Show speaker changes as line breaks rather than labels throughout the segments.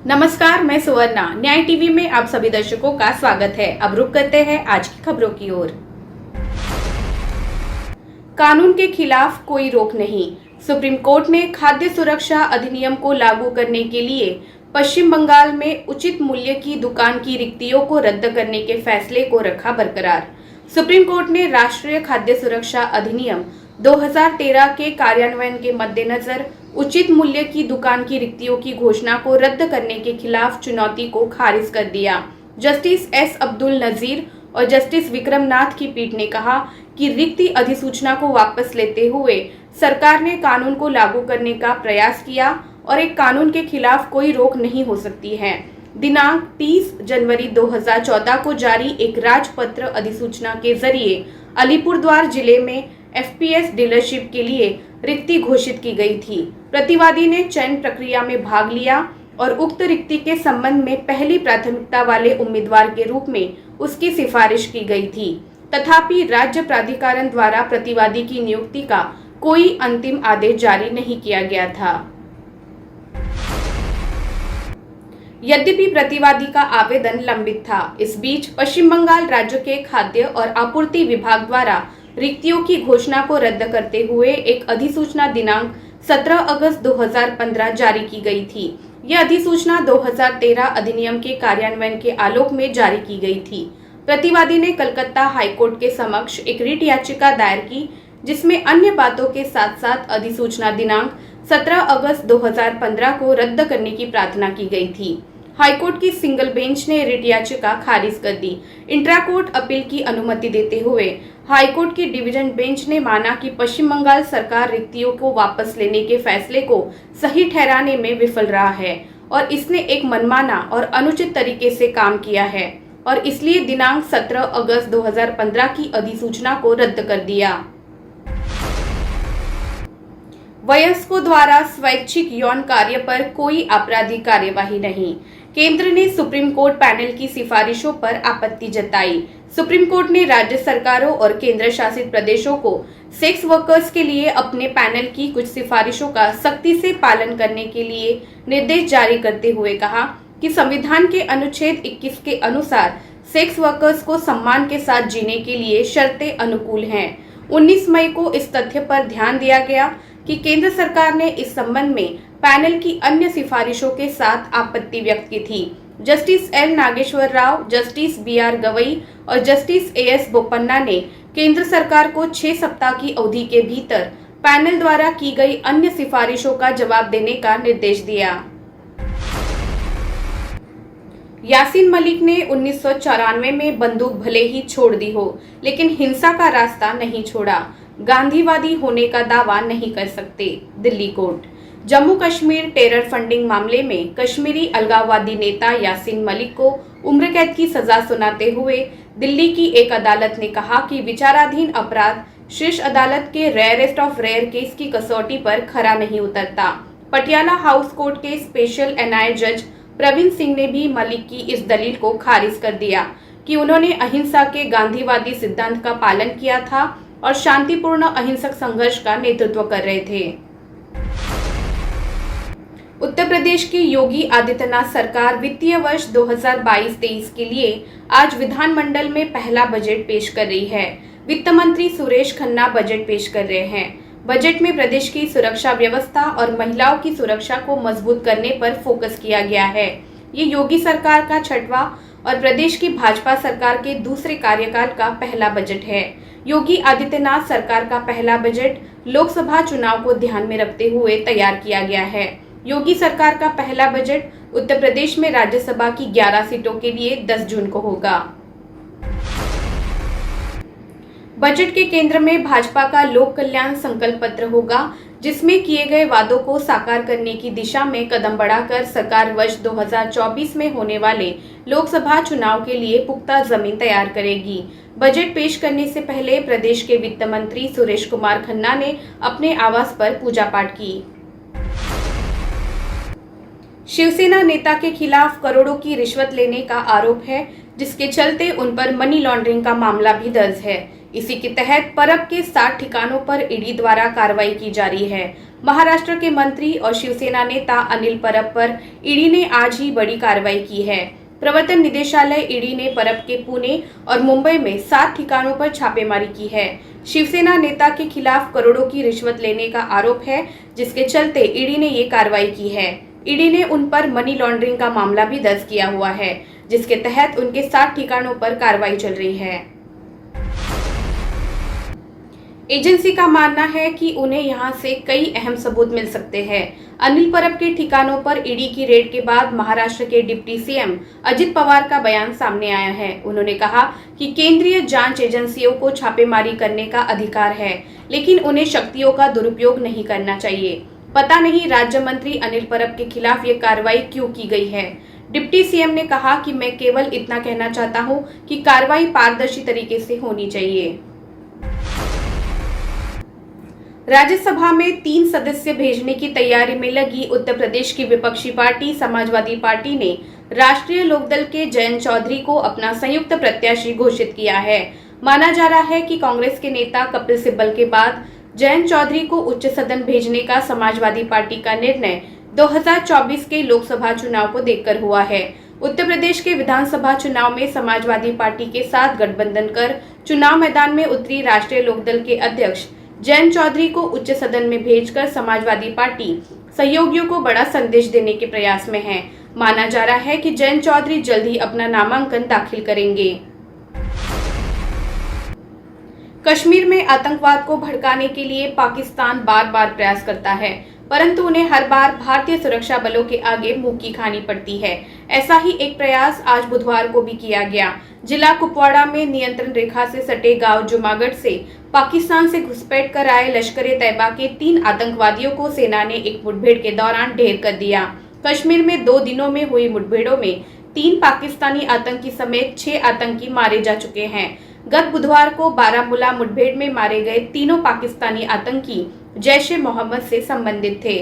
नमस्कार, मैं सुवर्णा। न्याय टीवी में आप सभी दर्शकों का स्वागत है। अब रुक करते हैं आज की खबरों की ओर। कानून के खिलाफ कोई रोक नहीं। सुप्रीम कोर्ट ने खाद्य सुरक्षा अधिनियम को लागू करने के लिए पश्चिम बंगाल में उचित मूल्य की दुकान की रिक्तियों को रद्द करने के फैसले को रखा बरकरार। सुप्रीम कोर्ट ने राष्ट्रीय खाद्य सुरक्षा अधिनियम 2013 के कार्यान्वयन के मद्देनजर उचित मूल्य की दुकान की रिक्तियों की घोषणा को रद्द करने के खिलाफ चुनौती को खारिज कर दिया। जस्टिस एस अब्दुल नजीर और जस्टिस विक्रम नाथ की पीठ ने कहा कि रिक्ति अधिसूचना को वापस लेते हुए सरकार ने कानून को लागू करने का प्रयास किया और एक कानून के खिलाफ कोई रोक नहीं हो सकती है। दिनांक 30 जनवरी 2014 को जारी एक राजपत्र अधिसूचना के जरिए अलीपुरद्वार जिले में एफपीएस डीलरशिप के लिए रिक्ति घोषित की गई थी। प्रतिवादी ने चयन प्रक्रिया में भाग लिया और उक्त रिक्ति के संबंध में पहली प्राथमिकता वाले उम्मीदवार के रूप में उसकी सिफारिश की गई थी। तथापि राज्य प्राधिकरण द्वारा प्रतिवादी की नियुक्ति का कोई अंतिम आदेश जारी नहीं किया गया था। यद्यपि प्रतिवादी का आवेदन लंबित था, इस बीच पश्चिम बंगाल राज्य के खाद्य और आपूर्ति विभाग द्वारा रिक्तियों की घोषणा को रद्द करते हुए एक अधिसूचना दिनांक 17 अगस्त 2015 जारी की गई थी। यह अधिसूचना 2013 अधिनियम के कार्यान्वयन के आलोक में जारी की गई थी। प्रतिवादी ने कलकत्ता हाईकोर्ट के समक्ष एक रिट याचिका दायर की, जिसमें अन्य बातों के साथ साथ अधिसूचना दिनांक 17 अगस्त 2015 को रद्द करने की प्रार्थना की गई थी। हाईकोर्ट की सिंगल बेंच ने रिट याचिका खारिज कर दी। इंट्रा कोर्ट अपील की अनुमति देते हुए हाईकोर्ट की डिवीजन बेंच ने माना कि पश्चिम बंगाल सरकार रिक्तियों को वापस लेने के फैसले को सही ठहराने में विफल रहा है और इसने एक मनमाना और अनुचित तरीके से काम किया है और इसलिए दिनांक 17 अगस्त 2015 की अधिसूचना को रद्द कर दिया। वयस्कों द्वारा स्वैच्छिक यौन कार्य पर कोई आपराधिक कार्यवाही नहीं। केंद्र ने सुप्रीम कोर्ट पैनल की सिफारिशों पर आपत्ति जताई। सुप्रीम कोर्ट ने राज्य सरकारों और केंद्र शासित प्रदेशों को सेक्स वर्कर्स के लिए अपने पैनल की कुछ सिफारिशों का सख्ती से पालन करने के लिए निर्देश जारी करते हुए कहा कि संविधान के अनुच्छेद 21 के अनुसार सेक्स वर्कर्स को सम्मान के साथ जीने के लिए शर्तें अनुकूल हैं। 19 मई को इस तथ्य पर ध्यान दिया गया कि केंद्र सरकार ने इस संबंध में पैनल की अन्य सिफारिशों के साथ आपत्ति व्यक्त की थी। Justice L Nageswara Rao, justice BR Gavai और जस्टिस एएस बोपन्ना ने केंद्र सरकार को 6 सप्ताह की अवधि के भीतर पैनल द्वारा की गई अन्य सिफारिशों का जवाब देने का निर्देश दिया। यासीन मलिक ने 1994 में बंदूक भले ही छोड़ दी हो, लेकिन हिंसा का रास्ता नहीं छोड़ा। गांधीवादी होने का दावा नहीं कर सकते। Delhi court. Jammu Kashmir terror funding मामले में कश्मीरी अलगाववादी नेता यासीन मलिक को उम्र कैद की सजा सुनाते हुए दिल्ली की एक अदालत ने कहा कि विचाराधीन अपराध शीर्ष अदालत के रेयरेस्ट ऑफ रेयर केस की कसौटी पर खरा नहीं उतरता। पटियाला हाउस कोर्ट के स्पेशल एनआईए जज प्रवीण सिंह ने भी मलिक की इस दलील को खारिज कर दिया कि उन्होंने अहिंसा के गांधीवादी सिद्धांत का पालन किया था और शांतिपूर्ण अहिंसक संघर्ष का नेतृत्व कर रहे थे। उत्तर प्रदेश की योगी आदित्यनाथ सरकार वित्तीय वर्ष 2022-23 के लिए आज विधानमंडल में पहला बजट पेश कर रही है। वित्त मंत्री सुरेश खन्ना बजट पेश कर रहे हैं। बजट में प्रदेश की सुरक्षा व्यवस्था और महिलाओं की सुरक्षा को मजबूत करने पर फोकस किया गया है। ये योगी सरकार का छठवां और प्रदेश की भाजपा सरकार के दूसरे कार्यकाल का पहला बजट है। योगी आदित्यनाथ सरकार का पहला बजट लोकसभा चुनाव को ध्यान में रखते हुए तैयार किया गया है। योगी सरकार का पहला बजट उत्तर प्रदेश में राज्यसभा की 11 सीटों के लिए 10 जून को होगा। बजट के केंद्र में भाजपा का लोक कल्याण संकल्प पत्र होगा, जिसमें किए गए वादों को साकार करने की दिशा में कदम बढ़ाकर सरकार वर्ष 2024 में होने वाले लोकसभा चुनाव के लिए पुख्ता जमीन तैयार करेगी। बजट पेश करने से पहले प्रदेश के वित्त मंत्री सुरेश कुमार खन्ना ने अपने आवास पर पूजा पाठ की। शिवसेना नेता के खिलाफ करोड़ों की रिश्वत लेने का आरोप है, जिसके चलते उन पर मनी लॉन्ड्रिंग का मामला भी दर्ज है। इसी के तहत परब के 7 ठिकानों पर ईडी द्वारा कार्रवाई की जा रही है। महाराष्ट्र के मंत्री और शिवसेना नेता अनिल परब पर ईडी ने आज ही बड़ी कार्रवाई की है। प्रवर्तन निदेशालय ईडी ने परब के पुणे और मुंबई में 7 ठिकानों पर छापेमारी की है। शिवसेना नेता के खिलाफ करोड़ों की रिश्वत लेने का आरोप है, जिसके चलते ईडी ने ये कार्रवाई की है। ईडी ने उन पर मनी लॉन्ड्रिंग का मामला भी दर्ज किया हुआ है, जिसके तहत उनके 7 ठिकानों पर कार्रवाई चल रही है। एजेंसी का मानना है कि उन्हें यहां से कई अहम सबूत मिल सकते हैं। अनिल परब के ठिकानों पर ईडी की रेड के बाद महाराष्ट्र के डिप्टी सीएम अजित पवार का बयान सामने आया है। उन्होंने कहा कि केंद्रीय जांच एजेंसियों को छापेमारी करने का अधिकार है, लेकिन उन्हें शक्तियों का दुरुपयोग नहीं करना चाहिए। पता नहीं राज्य मंत्री अनिल परब के खिलाफ ये कार्रवाई क्यों की गई है। डिप्टी सीएम ने कहा कि मैं केवल इतना कहना चाहता हूं कि कार्रवाई पारदर्शी तरीके से होनी चाहिए। राज्यसभा में 3 सदस्य भेजने की तैयारी में लगी उत्तर प्रदेश की विपक्षी पार्टी समाजवादी पार्टी ने राष्ट्रीय लोकदल के जयंत चौधरी को अपना संयुक्त प्रत्याशी घोषित किया है। माना जा रहा है कि कांग्रेस के नेता कपिल सिब्बल के बाद जयंत चौधरी को उच्च सदन भेजने का समाजवादी पार्टी का निर्णय 2024 के लोकसभा चुनाव को देखकर हुआ है। उत्तर प्रदेश के विधानसभा चुनाव में समाजवादी पार्टी के साथ गठबंधन कर चुनाव मैदान में उतरी राष्ट्रीय लोकदल के अध्यक्ष जयंत चौधरी को उच्च सदन में भेजकर समाजवादी पार्टी सहयोगियों को बड़ा संदेश देने के प्रयास में है। माना जा रहा है कि जयंत चौधरी जल्द ही अपना नामांकन दाखिल करेंगे। कश्मीर में आतंकवाद को भड़काने के लिए पाकिस्तान बार बार प्रयास करता है, परंतु उन्हें हर बार भारतीय सुरक्षा बलों के आगे मुंह की खानी पड़ती है। ऐसा ही एक प्रयास आज बुधवार को भी किया गया। जिला कुपवाड़ा में नियंत्रण रेखा से सटे गांव जुमागढ़ से पाकिस्तान से घुसपैठ कर आए लश्कर-ए-तैयबा के 3 आतंकवादियों को सेना ने एक मुठभेड़ के दौरान ढेर कर दिया। कश्मीर में 2 दिनों में हुई मुठभेड़ों में 3 पाकिस्तानी आतंकी समेत 6 आतंकी मारे जा चुके हैं। गत बुधवार को बारामूला मुठभेड़ में मारे गए तीनों पाकिस्तानी आतंकी जैश-ए-मोहम्मद से संबंधित थे।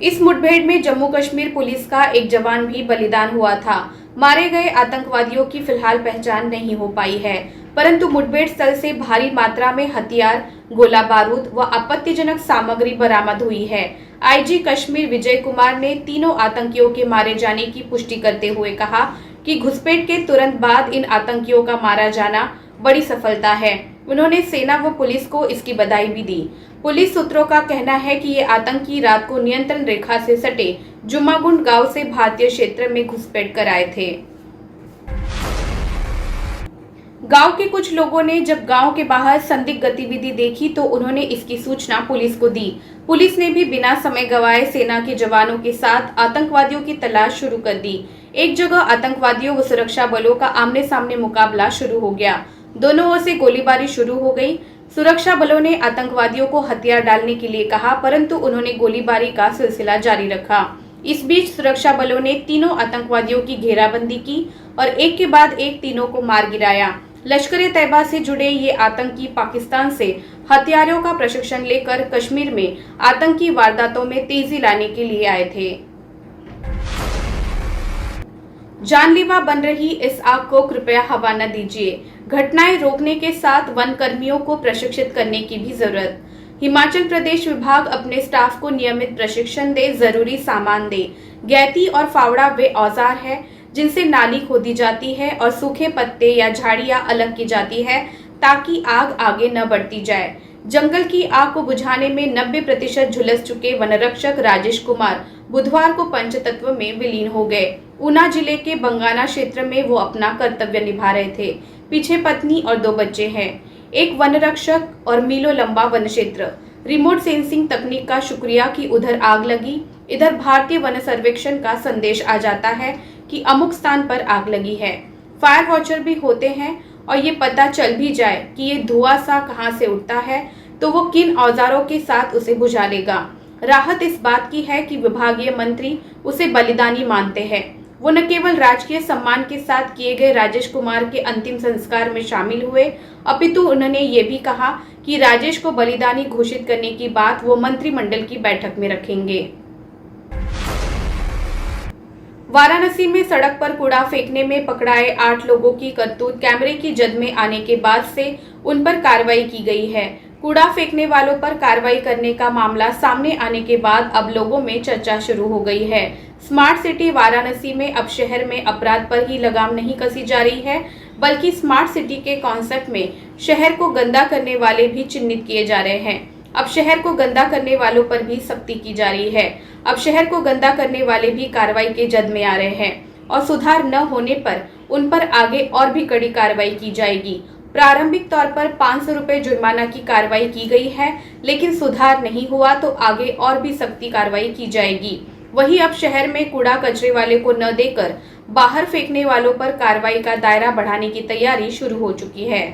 इस मुठभेड़ में जम्मू कश्मीर पुलिस का एक जवान भी बलिदान हुआ था। मारे गए आतंकवादियों की फिलहाल पहचान नहीं हो पाई है, परंतु मुठभेड़ स्थल से भारी मात्रा में हथियार, गोला बारूद व आपत्तिजनक सामग्री बरामद हुई है। आईजी कश्मीर विजय कुमार ने तीनों आतंकियों के मारे जाने की पुष्टि करते हुए कहा कि घुसपैठ के तुरंत बाद इन आतंकियों का मारा जाना बड़ी सफलता है। उन्होंने सेना व पुलिस को इसकी बधाई भी दी। पुलिस सूत्रों का कहना है कि ये आतंकी रात को नियंत्रण रेखा से सटे जुमागुंड गांव से भारतीय क्षेत्र में घुसपैठ कर आए थे। गांव के कुछ लोगों ने जब गांव के बाहर संदिग्ध गतिविधि देखी तो उन्होंने इसकी सूचना पुलिस को दी। पुलिस ने भी बिना समय गंवाए सेना के जवानों के साथ आतंकवादियों की तलाश शुरू कर दी। एक जगह आतंकवादियों व सुरक्षा बलों का आमने सामने मुकाबला शुरू हो गया। दोनों ओर से गोलीबारी शुरू हो गई। सुरक्षा बलों ने आतंकवादियों को हथियार डालने के लिए कहा, परंतु उन्होंने गोलीबारी का सिलसिला जारी रखा। इस बीच सुरक्षा बलों ने तीनों आतंकवादियों की घेराबंदी की और एक के बाद एक तीनों को मार गिराया। लश्कर-ए-तैयबा से जुड़े ये आतंकी पाकिस्तान से हथियारों का प्रशिक्षण लेकर कश्मीर में आतंकी वारदातों में तेजी लाने के लिए आए थे। जानलेवा बन रही इस आग को कृपया हवा न दीजिए। घटनाएं रोकने के साथ वन कर्मियों को प्रशिक्षित करने की भी जरूरत। हिमाचल प्रदेश विभाग अपने स्टाफ को नियमित प्रशिक्षण दे, जरूरी सामान दे। गैती और फावड़ा वे औजार है जिनसे नाली खोदी जाती है और सूखे पत्ते या झाड़ियां अलग की जाती है ताकि आग आगे न बढ़ती जाए। जंगल की आग को बुझाने में 90% झुलस चुके वनरक्षक राजेश कुमार बुधवार को पंचतत्व में विलीन हो गए। ऊना जिले के बंगाना क्षेत्र में वो अपना कर्तव्य निभा रहे थे। पीछे पत्नी और 2 बच्चे हैं। एक वनरक्षक और मीलों लंबा वन क्षेत्र। रिमोट सेंसिंग तकनीक का शुक्रिया कि उधर आग लगी, इधर भारतीय वन सर्वेक्षण का संदेश आ जाता है कि अमुक स्थान पर आग लगी है। फायर वॉचर भी होते हैं और ये पता चल भी जाए कि ये धुआं सा कहां से उठता है तो वो किन औजारों के साथ उसे बुझा लेगा। राहत इस बात की है कि विभागीय मंत्री उसे बलिदानी मानते हैं। वो न केवल राजकीय सम्मान के साथ किए गए राजेश कुमार के अंतिम संस्कार में शामिल हुए, अपितु उन्होंने ये भी कहा कि राजेश को बलिदानी घोषित करने की बात वो मंत्रिमंडल की बैठक में रखेंगे। वाराणसी में सड़क पर कूड़ा फेंकने में पकड़ाए 8 लोगों की करतूत कैमरे की जद में आने के बाद से उन पर कार्रवाई की गई है। कूड़ा फेंकने वालों पर कार्रवाई करने का मामला सामने आने के बाद अब लोगों में चर्चा शुरू हो गई है। स्मार्ट सिटी वाराणसी में अब शहर में अपराध पर ही लगाम नहीं कसी जा रही है, बल्कि स्मार्ट सिटी के कॉन्सेप्ट में शहर को गंदा करने वाले भी चिन्हित किए जा रहे हैं। अब शहर को गंदा करने वालों पर भी सख्ती की जा रही है। अब शहर को गंदा करने वाले भी कार्रवाई के जद में आ रहे हैं और सुधार न होने पर उन पर आगे और भी कड़ी कार्रवाई की जाएगी। प्रारंभिक तौर पर 500 रुपए जुर्माना की कार्रवाई की गई है, लेकिन सुधार नहीं हुआ तो आगे और भी सख्ती कार्रवाई की जाएगी। वहीं अब शहर में कूड़ा कचरे वाले को न देकर बाहर फेंकने वालों पर कार्रवाई का दायरा बढ़ाने की तैयारी शुरू हो चुकी है।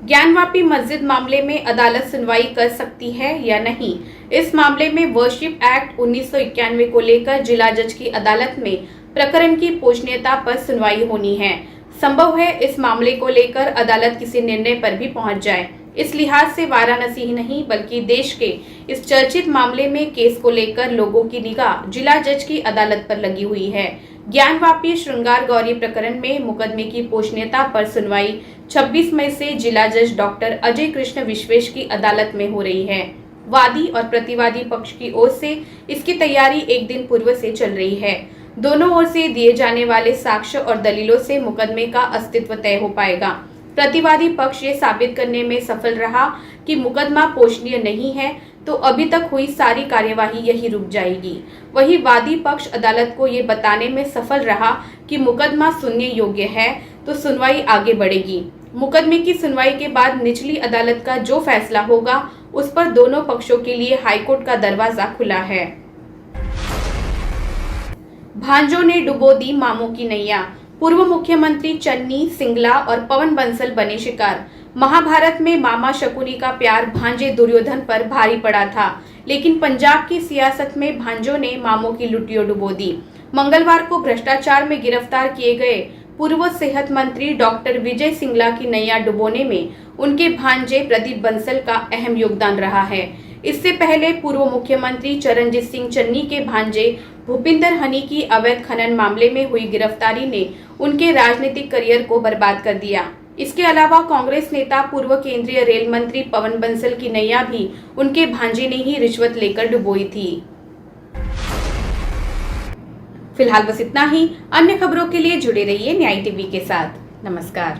ज्ञानवापी मस्जिद मामले में अदालत सुनवाई कर सकती है या नहीं? इस मामले में वर्शिप एक्ट 1991 को लेकर जिला जज की अदालत में प्रकरण की पोषणीयता पर सुनवाई होनी है। संभव है इस मामले को लेकर अदालत किसी निर्णय पर भी पहुंच जाए। इस लिहाज से वाराणसी ही नहीं बल्कि देश के इस चर्चित मामले में केस को लेकर लोगों की निगाह जिला जज की अदालत पर लगी हुई है। ज्ञानवापी श्रृंगार गौरी प्रकरण में मुकदमे की पोषणीयता पर सुनवाई 26 मई से जिला जज डॉक्टर अजय कृष्ण विश्वेश की अदालत में हो रही है। वादी और प्रतिवादी पक्ष की ओर से इसकी तैयारी एक दिन पूर्व से चल रही है। दोनों ओर से दिए जाने वाले साक्ष्य और दलीलों से मुकदमे का अस्तित्व तय हो पाएगा। प्रतिवादी पक्ष ये साबित करने में सफल रहा कि मुकदमा पोषणीय नहीं है तो अभी तक हुई सारी कार्यवाही यही रुक जाएगी। वही वादी पक्ष अदालत को ये बताने में सफल रहा कि मुकदमा सुनने योग्य है तो सुनवाई आगे बढ़ेगी। मुकदमे की सुनवाई के बाद निचली अदालत का जो फैसला होगा उस पर दोनों पक्षों के लिए हाईकोर्ट का दरवाजा खुला है। भांजों ने डुबो दी मामों की नैया। पूर्व मुख्यमंत्री चन्नी, सिंगला और पवन बंसल बने शिकार। महाभारत में मामा शकुनी का प्यार भांजे दुर्योधन पर भारी पड़ा था, लेकिन पंजाब की सियासत में भांजों ने मामों की लुटियों डुबो दी। मंगलवार को भ्रष्टाचार में गिरफ्तार किए गए पूर्व सेहत मंत्री डॉक्टर विजय सिंगला की नैया डुबोने में उनके भांजे प्रदीप बंसल का अहम योगदान रहा है। इससे पहले पूर्व मुख्यमंत्री चरणजीत सिंह चन्नी के भांजे भूपिंदर हनी की अवैध खनन मामले में हुई गिरफ्तारी ने उनके राजनीतिक करियर को बर्बाद कर दिया। इसके अलावा कांग्रेस नेता पूर्व केंद्रीय रेल मंत्री पवन बंसल की नैया भी उनके भांजे ने ही रिश्वत लेकर डुबोई थी। फिलहाल बस इतना ही। अन्य खबरों के लिए जुड़े रहिए न्याय टीवी के साथ। नमस्कार।